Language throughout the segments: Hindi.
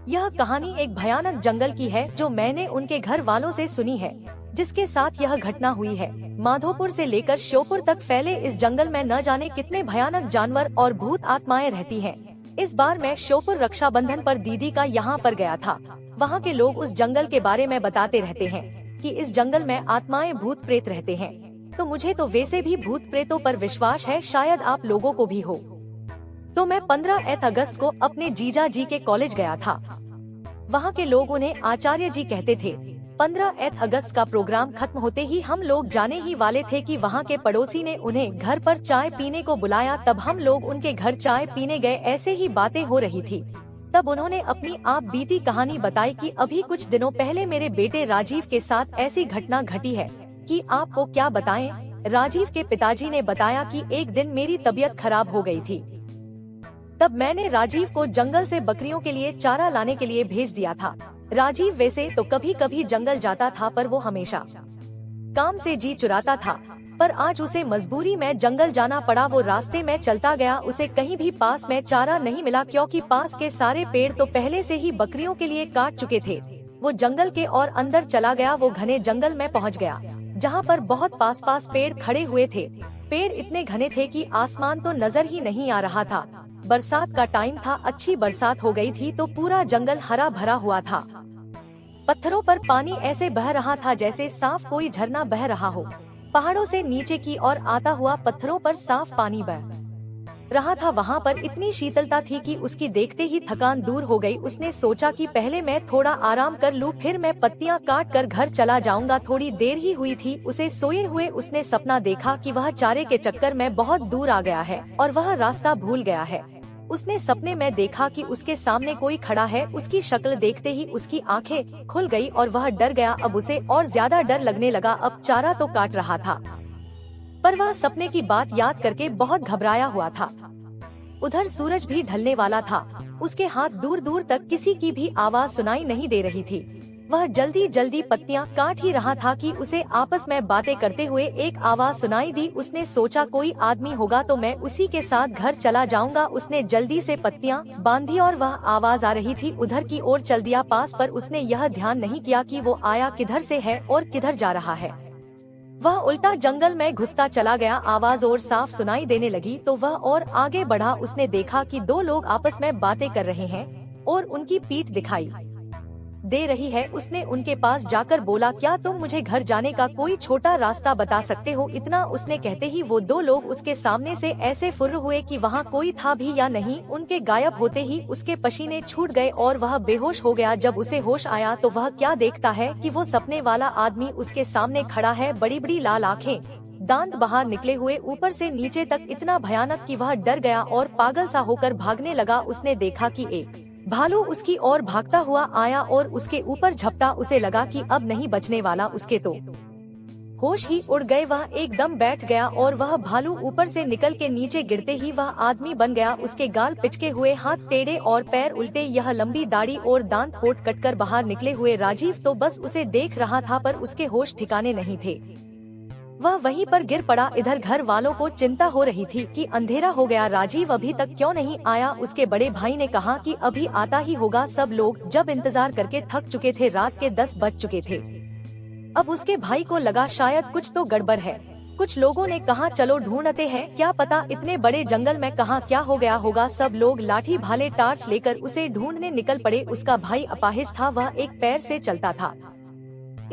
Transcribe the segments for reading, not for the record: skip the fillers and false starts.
यह कहानी एक भयानक जंगल की है जो मैंने उनके घर वालों से सुनी है, जिसके साथ यह घटना हुई है। माधोपुर से लेकर श्योपुर तक फैले इस जंगल में न जाने कितने भयानक जानवर और भूत आत्माएं रहती हैं। इस बार मैं श्योपुर रक्षाबंधन पर दीदी का यहाँ पर गया था। वहाँ के लोग उस जंगल के बारे में बताते रहते हैं कि इस जंगल में आत्माएं भूत प्रेत रहते हैं। तो मुझे तो वैसे भी भूत प्रेतों पर विश्वास है, शायद आप लोगों को भी हो। तो मैं 15 अगस्त को अपने जीजा जी के कॉलेज गया था। वहाँ के लोग उन्हें आचार्य जी कहते थे। 15 अगस्त का प्रोग्राम खत्म होते ही हम लोग जाने ही वाले थे कि वहाँ के पड़ोसी ने उन्हें घर पर चाय पीने को बुलाया। तब हम लोग उनके घर चाय पीने गए, ऐसे ही बातें हो रही थी। तब उन्होंने अपनी आप बीती कहानी बताई कि अभी कुछ दिनों पहले मेरे बेटे राजीव के साथ ऐसी घटना घटी है कि आपको क्या बताएं। राजीव के पिताजी ने बताया कि एक दिन मेरी तबीयत खराब हो गई थी। तब मैंने राजीव को जंगल से बकरियों के लिए चारा लाने के लिए भेज दिया था। राजीव वैसे तो कभी कभी जंगल जाता था, पर वो हमेशा काम से जी चुराता था। पर आज उसे मजबूरी में जंगल जाना पड़ा। वो रास्ते में चलता गया, उसे कहीं भी पास में चारा नहीं मिला, क्योंकि पास के सारे पेड़ तो पहले से ही बकरियों के लिए काट चुके थे। वो जंगल के और अंदर चला गया। वो घने जंगल में पहुंच गया, जहाँ पर बहुत पास पेड़ खड़े हुए थे। पेड़ इतने घने थे कि आसमान तो नजर ही नहीं आ रहा था। बरसात का टाइम था, अच्छी बरसात हो गई थी, तो पूरा जंगल हरा भरा हुआ था। पत्थरों पर पानी ऐसे बह रहा था जैसे साफ कोई झरना बह रहा हो। पहाड़ों से नीचे की ओर आता हुआ पत्थरों पर साफ पानी बह रहा था। वहाँ पर इतनी शीतलता थी कि उसकी देखते ही थकान दूर हो गई। उसने सोचा कि पहले मैं थोड़ा आराम कर लूँ, फिर मैं पत्तियाँ काट कर घर चला जाऊंगा। थोड़ी देर ही हुई थी उसे सोए हुए। उसने सपना देखा कि वह चारे के चक्कर में बहुत दूर आ गया है और वह रास्ता भूल गया है। उसने सपने में देखा कि उसके सामने कोई खड़ा है। उसकी शक्ल देखते ही उसकी आंखें खुल गई और वह डर गया। अब उसे और ज्यादा डर लगने लगा। अब चारा तो काट रहा था, पर वह सपने की बात याद करके बहुत घबराया हुआ था। उधर सूरज भी ढलने वाला था। उसके हाथ दूर दूर तक किसी की भी आवाज सुनाई नहीं दे रही थी। वह जल्दी जल्दी पत्तियां काट ही रहा था कि उसे आपस में बातें करते हुए एक आवाज सुनाई दी। उसने सोचा कोई आदमी होगा तो मैं उसी के साथ घर चला जाऊंगा। उसने जल्दी से पत्तियां बांधी और वह आवाज आ रही थी उधर की ओर चल दिया पास, पर उसने यह ध्यान नहीं किया कि वो आया किधर से है और किधर जा रहा है। वह उल्टा जंगल में घुसता चला गया। आवाज और साफ सुनाई देने लगी तो वह और आगे बढ़ा। उसने देखा कि दो लोग आपस में बातें कर रहे हैं और उनकी पीठ दिखाई दे रही है। उसने उनके पास जाकर बोला, क्या तुम मुझे घर जाने का कोई छोटा रास्ता बता सकते हो? इतना उसने कहते ही वो दो लोग उसके सामने से ऐसे फुर्र हुए कि वहाँ कोई था भी या नहीं। उनके गायब होते ही उसके पसीने छूट गए और वह बेहोश हो गया। जब उसे होश आया तो वह क्या देखता है कि वो सपने वाला आदमी उसके सामने खड़ा है। बड़ी बड़ी लाल आँखें, दांत बाहर निकले हुए ऊपर से नीचे तक, इतना भयानक कि वह डर गया और पागल सा होकर भागने लगा। उसने देखा कि एक भालू उसकी ओर भागता हुआ आया और उसके ऊपर झपटा। उसे लगा कि अब नहीं बचने वाला। उसके तो होश ही उड़ गए। वह एकदम बैठ गया और वह भालू ऊपर से निकल के नीचे गिरते ही वह आदमी बन गया। उसके गाल पिचके हुए, हाथ टेढ़े और पैर उल्टे, यह लंबी दाढ़ी और दांत होठ कटकर बाहर निकले हुए। राजीव तो बस उसे देख रहा था, पर उसके होश ठिकाने नहीं थे। वह वहीं पर गिर पड़ा। इधर घर वालों को चिंता हो रही थी कि अंधेरा हो गया, राजीव अभी तक क्यों नहीं आया। उसके बड़े भाई ने कहा कि अभी आता ही होगा। सब लोग जब इंतजार करके थक चुके थे, रात के 10 बज चुके थे। अब उसके भाई को लगा शायद कुछ तो गड़बड़ है। कुछ लोगों ने कहा चलो ढूंढते हैं, क्या पता इतने बड़े जंगल में कहाँ क्या हो गया होगा। सब लोग लाठी भाले टार्च लेकर उसे ढूंढने निकल पड़े। उसका भाई अपाहिज था, वह एक पैर से चलता था,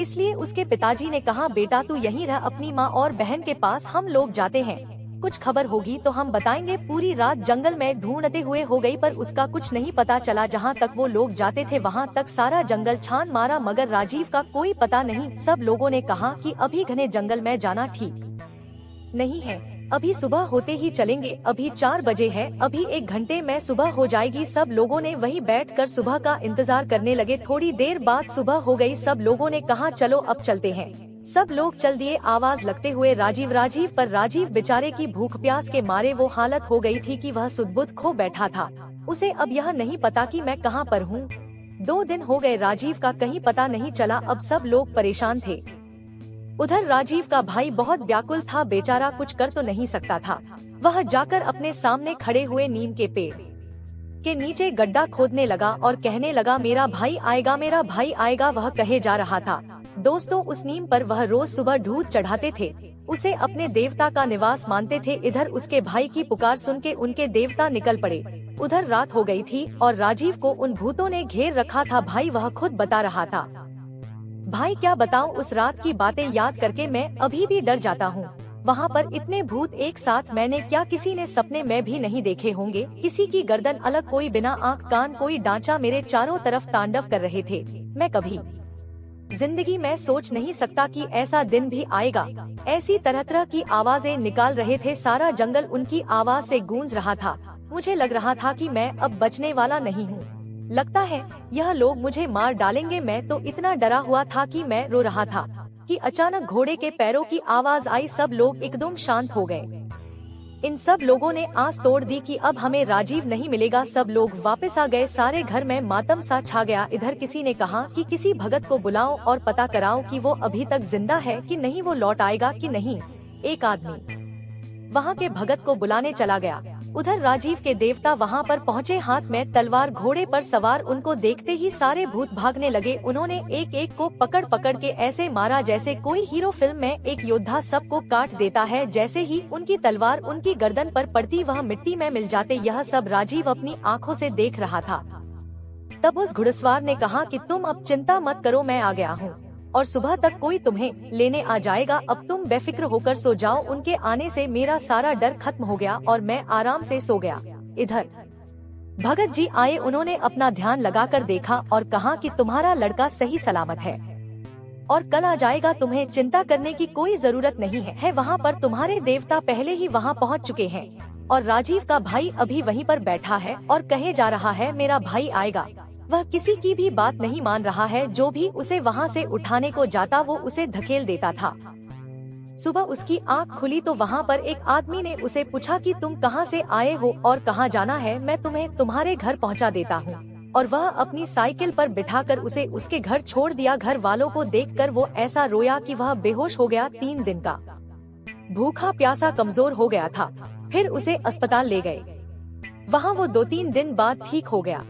इसलिए उसके पिताजी ने कहा बेटा तू यहीं रह अपनी माँ और बहन के पास, हम लोग जाते हैं। कुछ खबर होगी तो हम बताएंगे। पूरी रात जंगल में ढूंढते हुए हो गई, पर उसका कुछ नहीं पता चला। जहाँ तक वो लोग जाते थे वहाँ तक सारा जंगल छान मारा, मगर राजीव का कोई पता नहीं। सब लोगों ने कहा कि अभी घने जंगल में जाना ठीक नहीं है, अभी सुबह होते ही चलेंगे। अभी 4 बजे है, अभी 1 घंटे में सुबह हो जाएगी। सब लोगों ने वहीं बैठकर सुबह का इंतजार करने लगे। थोड़ी देर बाद सुबह हो गई। सब लोगों ने कहा चलो अब चलते हैं। सब लोग चल दिए आवाज लगते हुए राजीव राजीव, पर राजीव बेचारे की भूख प्यास के मारे वो हालत हो गई थी कि वह सुध-बुध खो बैठा था। उसे अब यह नहीं पता कि मैं कहाँ पर हूँ। 2 दिन हो गए, राजीव का कहीं पता नहीं चला। अब सब लोग परेशान थे। उधर राजीव का भाई बहुत व्याकुल था, बेचारा कुछ कर तो नहीं सकता था। वह जाकर अपने सामने खड़े हुए नीम के पेड़ के नीचे गड्ढा खोदने लगा और कहने लगा, मेरा भाई आएगा, मेरा भाई आएगा। वह कहे जा रहा था। दोस्तों, उस नीम पर वह रोज सुबह दूध चढ़ाते थे, उसे अपने देवता का निवास मानते थे। इधर उसके भाई की पुकार सुन के उनके देवता निकल पड़े। उधर रात हो गई थी और राजीव को उन भूतों ने घेर रखा था। भाई वह खुद बता रहा था। भाई क्या बताऊं, उस रात की बातें याद करके मैं अभी भी डर जाता हूँ। वहाँ पर इतने भूत एक साथ मैंने क्या किसी ने सपने में भी नहीं देखे होंगे। किसी की गर्दन अलग, कोई बिना आँख कान, कोई डांचा मेरे चारों तरफ तांडव कर रहे थे। मैं कभी जिंदगी में सोच नहीं सकता कि ऐसा दिन भी आएगा। ऐसी तरह तरह की आवाजें निकाल रहे थे, सारा जंगल उनकी आवाज से गूंज रहा था। मुझे लग रहा था कि मैं अब बचने वाला नहीं हूँ। लगता है यह लोग मुझे मार डालेंगे। मैं तो इतना डरा हुआ था कि मैं रो रहा था कि अचानक घोड़े के पैरों की आवाज आई। सब लोग एकदम शांत हो गए। इन सब लोगों ने आस तोड़ दी कि अब हमें राजीव नहीं मिलेगा। सब लोग वापस आ गए। सारे घर में मातम सा छा गया। इधर किसी ने कहा कि किसी भगत को बुलाओ और पता कराओ कि वो अभी तक जिंदा है कि नहीं, वो लौट आएगा कि नहीं। एक आदमी वहाँ के भगत को बुलाने चला गया। उधर राजीव के देवता वहाँ पर पहुँचे, हाथ में तलवार, घोड़े पर सवार। उनको देखते ही सारे भूत भागने लगे। उन्होंने एक एक को पकड़ पकड़ के ऐसे मारा जैसे कोई हीरो फिल्म में एक योद्धा सबको काट देता है। जैसे ही उनकी तलवार उनकी गर्दन पर पड़ती वह मिट्टी में मिल जाते। यह सब राजीव अपनी आँखों से देख रहा था। तब उस घुड़सवार ने कहा कि तुम अब चिंता मत करो, मैं आ गया हूँ और सुबह तक कोई तुम्हें लेने आ जाएगा। अब तुम बेफिक्र होकर सो जाओ। उनके आने से मेरा सारा डर खत्म हो गया और मैं आराम से सो गया। इधर भगत जी आए। उन्होंने अपना ध्यान लगाकर देखा और कहा कि तुम्हारा लड़का सही सलामत है और कल आ जाएगा। तुम्हें चिंता करने की कोई जरूरत नहीं है। वहाँ पर तुम्हारे देवता पहले ही वहाँ पहुँच चुके हैं और राजीव का भाई अभी वहीं पर बैठा है और कहे जा रहा है, मेरा भाई आएगा। वह किसी की भी बात नहीं मान रहा है। जो भी उसे वहाँ से उठाने को जाता वो उसे धकेल देता था। सुबह उसकी आँख खुली तो वहाँ पर एक आदमी ने उसे पूछा कि तुम कहाँ से आए हो और कहाँ जाना है, मैं तुम्हें तुम्हारे घर पहुँचा देता हूँ। और वह अपनी साइकिल पर बिठाकर उसे उसके घर छोड़ दिया। घर वालों को देखकर वो ऐसा रोया कि वह बेहोश हो गया। 3 दिन का भूखा प्यासा कमजोर हो गया था। फिर उसे अस्पताल ले गए। वहाँ वो 2-3 दिन बाद ठीक हो गया।